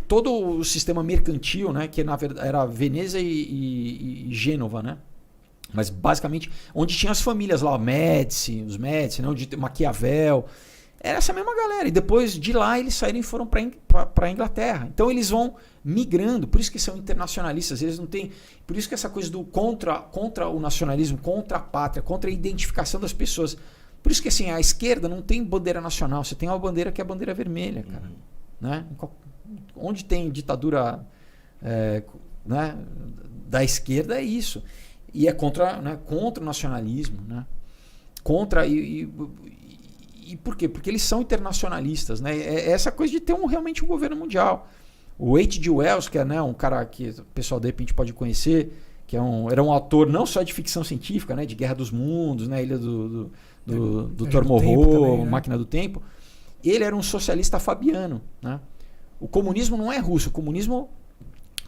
todo o sistema mercantil, né, que na verdade era Veneza e Gênova, né? Mas basicamente onde tinha as famílias lá, os Médici, né, onde Maquiavel, era essa mesma galera. E depois de lá eles saíram e foram para a Inglaterra. Então eles vão migrando, por isso que são internacionalistas. Eles não têm, por isso que essa coisa do contra o nacionalismo, contra a pátria, contra a identificação das pessoas. Por isso que assim, a esquerda não tem bandeira nacional, você tem uma bandeira que é a bandeira vermelha, cara. Né? Onde tem ditadura né, da esquerda é isso. E é contra, né, contra o nacionalismo, né? Contra e por quê? Porque eles são internacionalistas, né? É essa coisa de ter realmente um governo mundial. O H.G. Wells, que é, né, um cara que o pessoal de repente pode conhecer, que era um autor não só de ficção científica, né, de Guerra dos Mundos, né, Ilha do Dr. Moreau, né? Máquina do Tempo. Ele era um socialista fabiano, né? O comunismo não é russo, o comunismo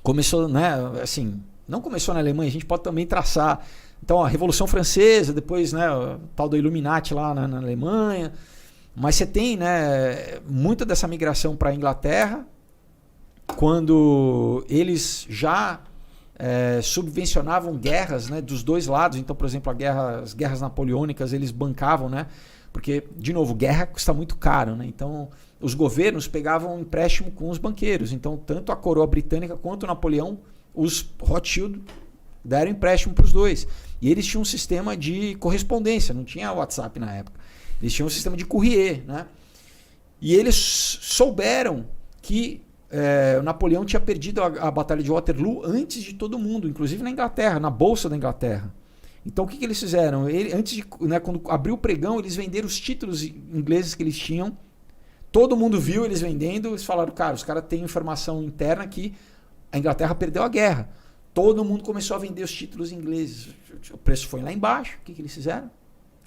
começou, né, assim, não começou na Alemanha, a gente pode também traçar. Então, a Revolução Francesa, depois, né, o tal do Illuminati lá na Alemanha. Mas você tem, né, muita dessa migração para a Inglaterra, quando eles já subvencionavam guerras, né, dos dois lados. Então, por exemplo, as guerras napoleônicas eles bancavam, né, porque, de novo, guerra custa muito caro, né? Então, os governos pegavam um empréstimo com os banqueiros. Então, tanto a coroa britânica quanto o Napoleão, os Rothschild deram empréstimo para os dois. E eles tinham um sistema de correspondência, não tinha WhatsApp na época. Eles tinham um sistema de courrier, né? E eles souberam que o Napoleão tinha perdido a Batalha de Waterloo antes de todo mundo, inclusive na Inglaterra, na Bolsa da Inglaterra. Então o que eles fizeram? Antes de, né, quando abriu o pregão, eles venderam os títulos ingleses que eles tinham. Todo mundo viu eles vendendo. Eles falaram, cara, os caras têm informação interna que a Inglaterra perdeu a guerra. Todo mundo começou a vender os títulos ingleses. O preço foi lá embaixo. O que eles fizeram?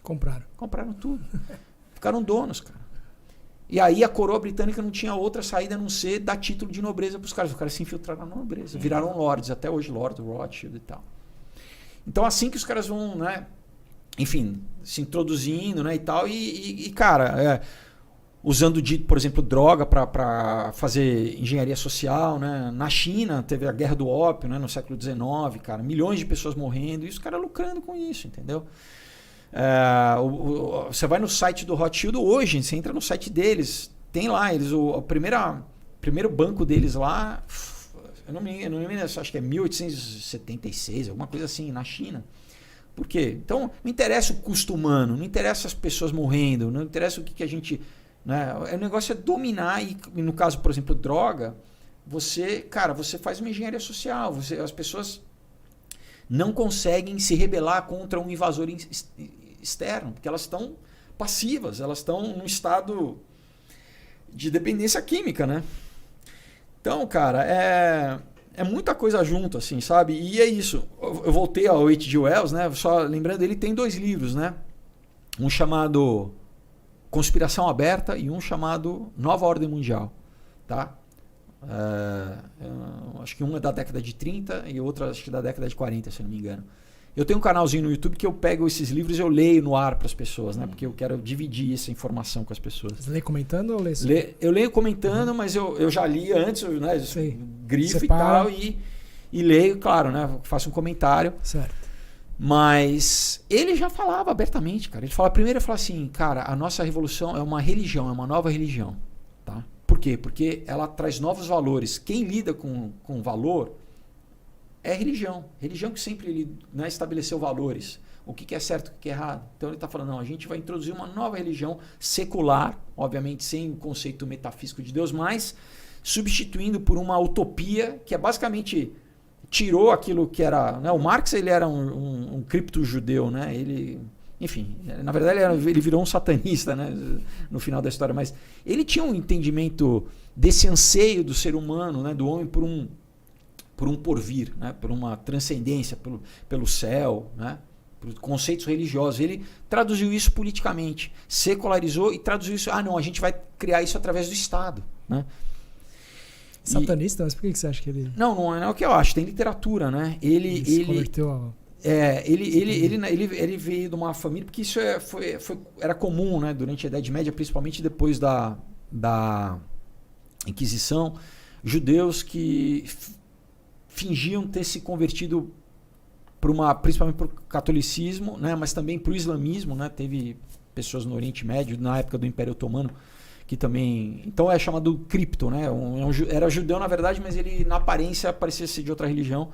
Compraram tudo. Ficaram donos, cara. E aí a coroa britânica não tinha outra saída a não ser dar título de nobreza para os caras. Os caras se infiltraram na nobreza. Viraram lords, até hoje Lord Rothschild e tal. Então assim que os caras vão, né, enfim, se introduzindo, né, e tal. E cara, usando, por exemplo, droga para fazer engenharia social, né? Na China teve a guerra do ópio, né, no século XIX, cara, milhões de pessoas morrendo e os caras lucrando com isso, entendeu? Você vai no site do Rothschild hoje, você entra no site deles, tem lá, o primeiro banco deles lá, eu não me lembro, acho que é 1876, alguma coisa assim, na China. Por quê? Então, não interessa o custo humano, não interessa as pessoas morrendo, não interessa o que a gente... Né? O negócio é dominar e no caso, por exemplo, droga, você faz uma engenharia social, as pessoas não conseguem se rebelar contra um invasor externo, porque elas estão passivas, elas estão num estado de dependência química, né? Então, cara, é muita coisa junto, assim, sabe? E é isso. Eu voltei ao H.G. Wells, né? Só lembrando, ele tem 2 livros, né? Um chamado Conspiração Aberta e um chamado Nova Ordem Mundial, tá? Acho que um é da década de 30 e outro acho que da década de 40, se não me engano. Eu tenho um canalzinho no YouTube que eu pego esses livros e eu leio no ar para as pessoas, né? Porque eu quero dividir essa informação com as pessoas. Você lê comentando ou lê? Eu leio comentando, mas eu já li antes, né? Grifo Separa. e tal, e leio, claro, né? Faço um comentário. Certo. Mas ele já falava abertamente, cara. Ele primeiro assim, cara, a nossa revolução é uma religião, é uma nova religião, tá? Por quê? Porque ela traz novos valores. Quem lida com valor é religião. Religião que sempre né, estabeleceu valores. O que é certo, o que é errado. Então ele está falando, não, a gente vai introduzir uma nova religião secular, obviamente sem o conceito metafísico de Deus, mas substituindo por uma utopia que é basicamente tirou aquilo que era... Né, o Marx ele era um cripto-judeu, né? Ele... Enfim, na verdade ele virou um satanista, né, no final da história, mas ele tinha um entendimento desse anseio do ser humano, né, do homem por um porvir, né, por uma transcendência, pelo céu, né, por conceitos religiosos. Ele traduziu isso politicamente, secularizou e traduziu isso. Não, a gente vai criar isso através do Estado, né? Satanista? Mas por que você acha que ele... Não é o que eu acho, tem literatura, né? Ele se converteu a... Ele veio de uma família, porque isso era comum, né, durante a Idade Média, principalmente depois da Inquisição. judeus que fingiam ter se convertido principalmente para o catolicismo, né, mas também para o islamismo, né, teve pessoas no Oriente Médio, na época do Império Otomano, que também... Então é chamado cripto, né, era judeu na verdade, mas ele na aparência parecia ser de outra religião.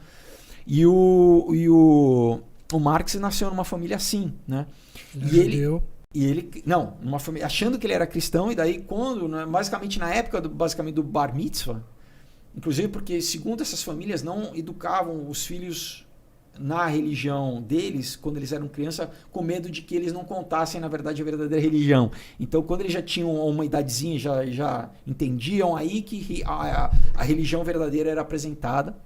E o Marx nasceu numa família assim, né? Numa família, achando que ele era cristão, e daí quando, né, basicamente na época do Bar Mitzvah, inclusive porque segundo essas famílias não educavam os filhos na religião deles quando eles eram criança, com medo de que eles não contassem na verdade a verdadeira religião. Então quando eles já tinham uma idadezinha, já entendiam aí que a religião verdadeira era apresentada.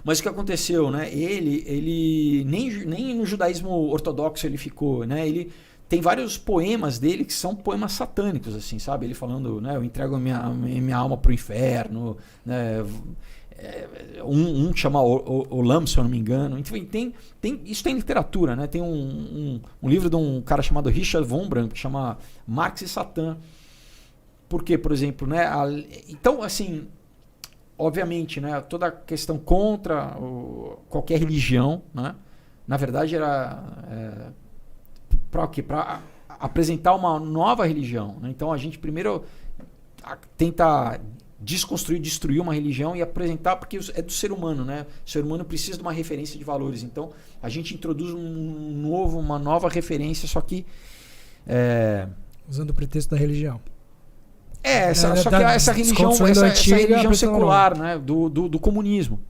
Mas o que aconteceu, né? Ele nem no judaísmo ortodoxo ele ficou, né? Ele tem vários poemas dele que são poemas satânicos, assim, sabe? Ele falando, né? Eu entrego a minha alma pro inferno, né? Um chama Olam, se eu não me engano. Enfim, isso tem literatura, né? Tem um livro de um cara chamado Richard von Brandt que chama Marx e Satã. Por quê, por exemplo, né? Então, assim, obviamente, né? Toda a questão contra qualquer religião, né? Na verdade, era para o quê? Para apresentar uma nova religião, né? Então, a gente primeiro tenta desconstruir, destruir uma religião e apresentar, porque é do ser humano, né? O ser humano precisa de uma referência de valores. Então, a gente introduz uma nova referência, só que... usando o pretexto da religião. Só que essa religião secular, né? Do comunismo.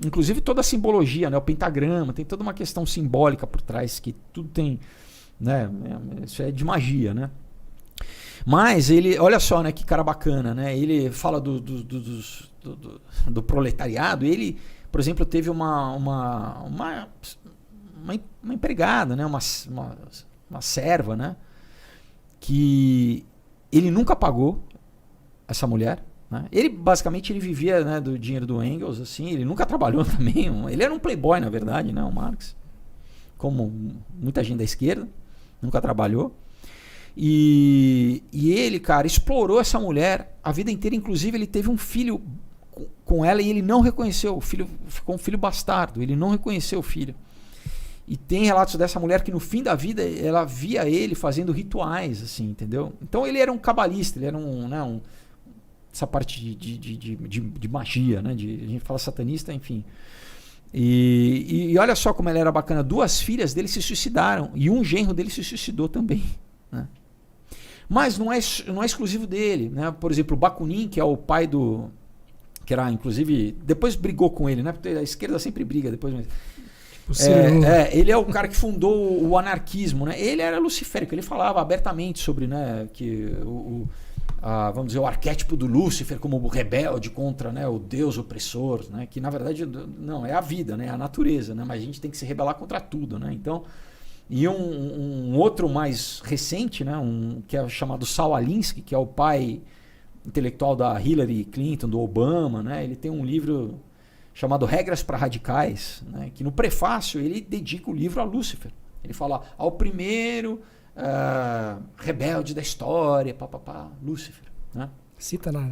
Inclusive toda a simbologia, né? O pentagrama, tem toda uma questão simbólica por trás, que tudo tem... Né? Isso é de magia, né? Mas ele, olha só, né, que cara bacana, né? Ele fala do proletariado. Ele, por exemplo, teve uma empregada, né? Uma serva, né? Que ele nunca pagou essa mulher, né? Ele basicamente vivia, né, do dinheiro do Engels, assim. Ele nunca trabalhou também. Ele era um playboy, na verdade, né? O Marx, como muita gente da esquerda, nunca trabalhou. E ele, cara, explorou essa mulher a vida inteira. Inclusive, ele teve um filho com ela e ele não reconheceu. O filho ficou um filho bastardo. Ele não reconheceu o filho. E tem relatos dessa mulher que no fim da vida ela via ele fazendo rituais, assim, entendeu? Então ele era um cabalista, ele era essa parte de magia, né? A gente fala satanista, enfim. E olha só como ela era bacana. 2 filhas dele se suicidaram e um genro dele se suicidou também, né? Mas não é exclusivo dele, né? Por exemplo, o Bakunin, que é o pai que era, inclusive, depois brigou com ele, né? Porque a esquerda sempre briga depois. Ele é o cara que fundou o anarquismo, né? Ele era luciférico, ele falava abertamente sobre, né, que vamos dizer, o arquétipo do Lúcifer como rebelde contra, né, o Deus opressor, né? Que na verdade não é a vida, né? É a natureza, né? Mas a gente tem que se rebelar contra tudo, né? Então, e um outro mais recente, né, que é chamado Saul Alinsky, que é o pai intelectual da Hillary Clinton, do Obama, né? Ele tem um livro chamado Regras para Radicais, né, que no prefácio ele dedica o livro a Lúcifer. Ele fala ao primeiro rebelde da história, Lúcifer, né? Cita na